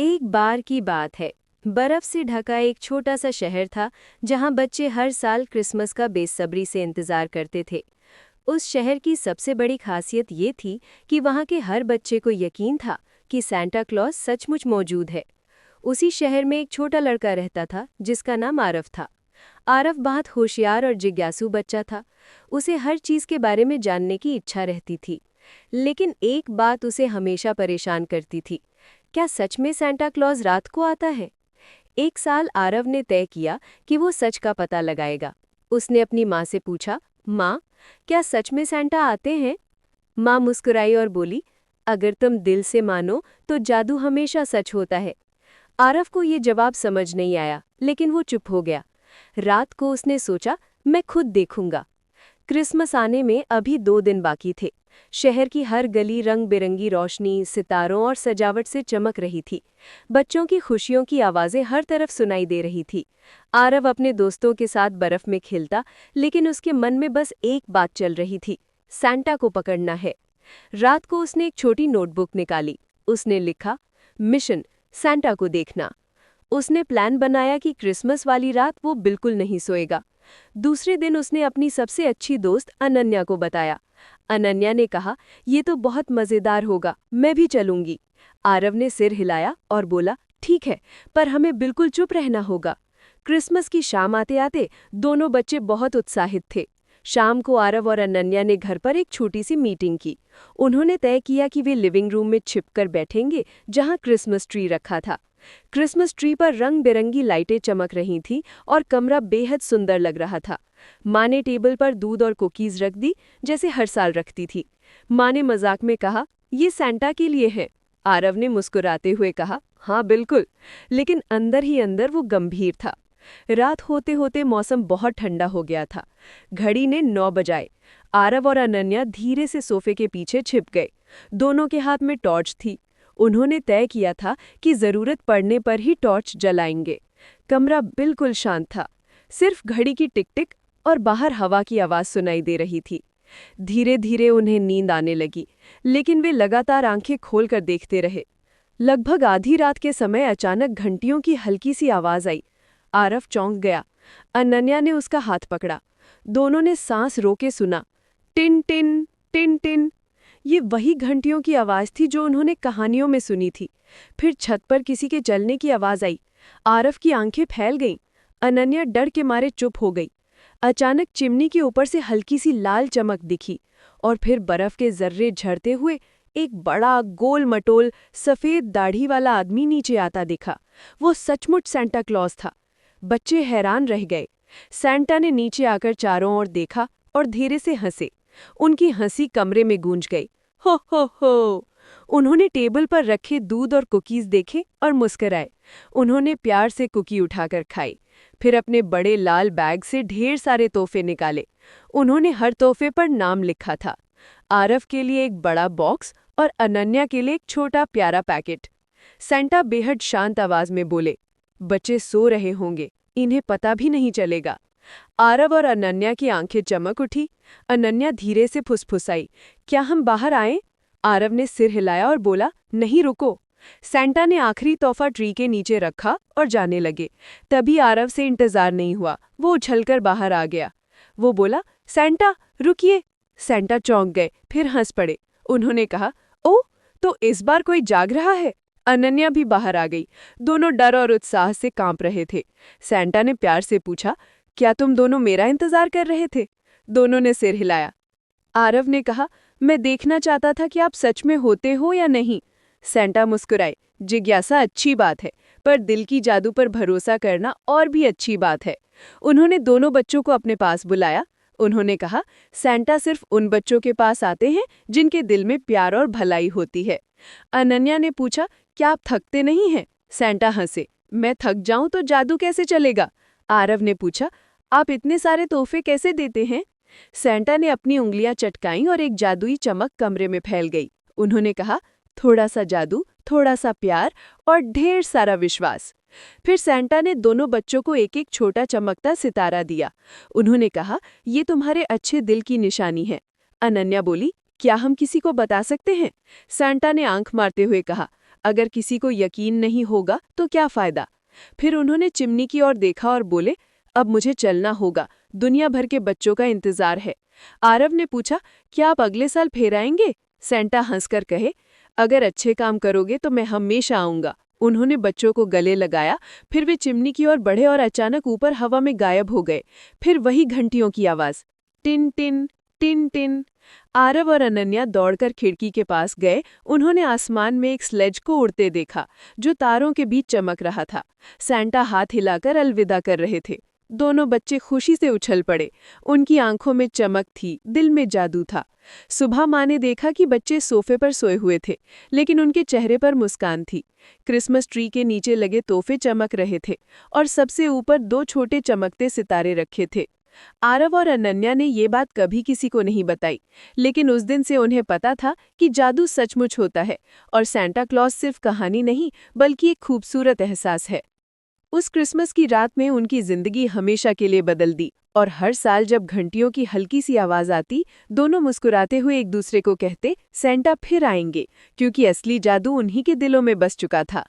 एक बार की बात है। बर्फ से ढका एक छोटा सा शहर था जहां बच्चे हर साल क्रिसमस का बेसब्री से इंतजार करते थे। उस शहर की सबसे बड़ी खासियत ये थी कि वहां के हर बच्चे को यकीन था कि सांता क्लॉज सचमुच मौजूद है। उसी शहर में एक छोटा लड़का रहता था जिसका नाम आरव था। आरव बहुत होशियार और जिज्ञासु बच्चा था। उसे हर चीज के बारे में जानने की इच्छा रहती थी। लेकिन एक बात उसे हमेशा परेशान करती थी। क्या सच में सांता क्लॉज रात को आता है? एक साल आरव ने तय किया कि वो सच का पता लगाएगा। उसने अपनी माँ से पूछा, माँ, क्या सच में सांता आते हैं? माँ मुस्कुराई और बोली, अगर तुम दिल से मानो तो जादू हमेशा सच होता है। आरव को ये जवाब समझ नहीं आया, लेकिन वो चुप हो गया। रात को उसने सोचा, मैं खुद देखूंगा। क्रिसमस आने में अभी 2 दिन बाकी थे। शहर की हर गली रंग बिरंगी रोशनी, सितारों और सजावट से चमक रही थी। बच्चों की खुशियों की आवाज़ें हर तरफ सुनाई दे रही थी। आरव अपने दोस्तों के साथ बर्फ में खेलता, लेकिन उसके मन में बस एक बात चल रही थी, सांता को पकड़ना है। रात को उसने एक छोटी नोटबुक निकाली। उसने लिखा, मिशन सांता को देखना। उसने प्लान बनाया कि क्रिसमस वाली रात वो बिल्कुल नहीं सोएगा। दूसरे दिन उसने अपनी सबसे अच्छी दोस्त अनन्या को बताया। अनन्या ने कहा, ये तो बहुत मज़ेदार होगा, मैं भी चलूंगी। आरव ने सिर हिलाया और बोला, ठीक है, पर हमें बिल्कुल चुप रहना होगा। क्रिसमस की शाम आते आते दोनों बच्चे बहुत उत्साहित थे। शाम को आरव और अनन्या ने घर पर एक छोटी सी मीटिंग की। उन्होंने तय किया कि वे लिविंग रूम में छिपकर बैठेंगे जहां क्रिसमस ट्री रखा था। क्रिसमस ट्री पर रंग बिरंगी लाइटें चमक रही थीं और कमरा बेहद सुंदर लग रहा था। माँ ने टेबल पर दूध और कुकीज रख दी, जैसे हर साल रखती थी। माँ ने मजाक में कहा, ये सांता के लिए है। आरव ने मुस्कुराते हुए कहा, हाँ बिल्कुल, लेकिन अंदर ही अंदर वो गंभीर था। रात होते होते मौसम बहुत ठंडा हो गया था। घड़ी ने 9 बजाए। आरव और अनन्या धीरे से सोफे के पीछे छिप गए। दोनों के हाथ में टॉर्च थी। उन्होंने तय किया था कि जरूरत पड़ने पर ही टॉर्च जलाएंगे। कमरा बिल्कुल शांत था। सिर्फ घड़ी की टिक टिक और बाहर हवा की आवाज सुनाई दे रही थी। धीरे धीरे उन्हें नींद आने लगी, लेकिन वे लगातार आंखें खोलकर देखते रहे। लगभग आधी रात के समय अचानक घंटियों की हल्की सी आवाज आई। आरव चौंक गया। अनन्या ने उसका हाथ पकड़ा। दोनों ने सांस रोके सुना, टिन टिन टिन टिन। ये वही घंटियों की आवाज थी जो उन्होंने कहानियों में सुनी थी। फिर छत पर किसी के चलने की आवाज आई। आरव की आंखें फैल गईं। अनन्या डर के मारे चुप हो गई। अचानक चिमनी के ऊपर से हल्की सी लाल चमक दिखी और फिर बर्फ के जर्रे झड़ते हुए एक बड़ा गोल मटोल सफेद दाढ़ी वाला आदमी नीचे आता दिखा। वो सचमुच सांता क्लॉज था। बच्चे हैरान रह गए। सांता ने नीचे आकर चारों ओर देखा और धीरे से हंसे। उनकी हंसी कमरे में गूंज गई। हो हो। उन्होंने टेबल पर रखे दूध और कुकीज देखे और मुस्कुराए। उन्होंने प्यार से कुकी उठाकर खाई। फिर अपने बड़े लाल बैग से ढेर सारे तोहफे निकाले। उन्होंने हर तोहफे पर नाम लिखा था। आरव के लिए एक बड़ा बॉक्स और अनन्या के लिए एक छोटा प्यारा पैकेट। सांता बेहद शांत आवाज में बोले, बच्चे सो रहे होंगे, इन्हें पता भी नहीं चलेगा। आरव और अनन्या की आंखें चमक उठी। अनन्या धीरे से फुसफुसाई, क्या हम बाहर आएं? आरव ने सिर हिलाया और बोला, नहीं रुको। सांता ने आखिरी तोहफा ट्री के नीचे रखा और जाने लगे। तभी आरव से इंतजार नहीं हुआ, वो उछलकर बाहर आ गया। वो बोला, सांता रुकिए। सांता चौंक गए, फिर हंस पड़े। उन्होंने कहा, ओ, तो इस बार कोई जाग रहा है। अनन्या भी बाहर आ गई। दोनों डर और उत्साह से कांप रहे थे। सांता ने प्यार से पूछा, क्या तुम दोनों मेरा इंतजार कर रहे थे? दोनों ने सिर हिलाया। आरव ने कहा, मैं देखना चाहता था कि आप सच में होते हो या नहीं। सांता मुस्कुराए, जिज्ञासा अच्छी बात है, पर दिल की जादू पर भरोसा करना और भी अच्छी बात है। उन्होंने दोनों बच्चों को अपने पास बुलाया। उन्होंने कहा, सांता सिर्फ उन बच्चों के पास आते हैं जिनके दिल में प्यार और भलाई होती है। अनन्या ने पूछा, क्या आप थकते नहीं हैं? सांता हंसे, मैं थक जाऊं तो जादू कैसे चलेगा? आरव ने पूछा, आप इतने सारे तोहफे कैसे देते हैं? सांता ने अपनी उंगलियां चटकाईं और एक जादुई चमक कमरे में फैल गई। उन्होंने कहा, थोड़ा सा जादू, थोड़ा सा प्यार और ढेर सारा विश्वास। फिर सांता ने दोनों बच्चों को एक एक छोटा चमकता सितारा दिया। उन्होंने कहा, ये तुम्हारे अच्छे दिल की निशानी है। अनन्या बोली, क्या हम किसी को बता सकते हैं? सांता ने आंख मारते हुए कहा, अगर किसी को यकीन नहीं होगा तो क्या फायदा। फिर उन्होंने चिमनी की ओर देखा और बोले, अब मुझे चलना होगा, दुनिया भर के बच्चों का इंतजार है। आरव ने पूछा, क्या आप अगले साल फिर आएंगे? सेंटा हंसकर कहे, अगर अच्छे काम करोगे तो मैं हमेशा आऊंगा। उन्होंने बच्चों को गले लगाया, फिर वे चिमनी की ओर बढ़े और अचानक ऊपर हवा में गायब हो गए। फिर वही घंटियों की आवाज, tin tin tin tin. Aarav और अनन्या दौड़कर खिड़की के पास गए। उन्होंने आसमान में एक स्लेज को उड़ते देखा, जो तारों के बीच चमक रहा था। सैंटा हाथ हिलाकर अलविदा कर रहे थे। दोनों बच्चे खुशी से उछल पड़े। उनकी आंखों में चमक थी, दिल में जादू था। सुबह माँ ने देखा कि बच्चे सोफे पर सोए हुए थे, लेकिन उनके चेहरे पर मुस्कान थी। क्रिसमस ट्री के नीचे लगे तोहफे चमक रहे थे और सबसे ऊपर 2 छोटे चमकते सितारे रखे थे। आरव और अनन्या ने ये बात कभी किसी को नहीं बताई, लेकिन उस दिन से उन्हें पता था कि जादू सचमुच होता है और सैंटा क्लॉज सिर्फ कहानी नहीं बल्कि एक खूबसूरत एहसास है। उस क्रिसमस की रात में उनकी जिंदगी हमेशा के लिए बदल दी और हर साल जब घंटियों की हल्की सी आवाज आती, दोनों मुस्कुराते हुए एक दूसरे को कहते, सैंटा फिर आएंगे, क्योंकि असली जादू उन्हीं के दिलों में बस चुका था।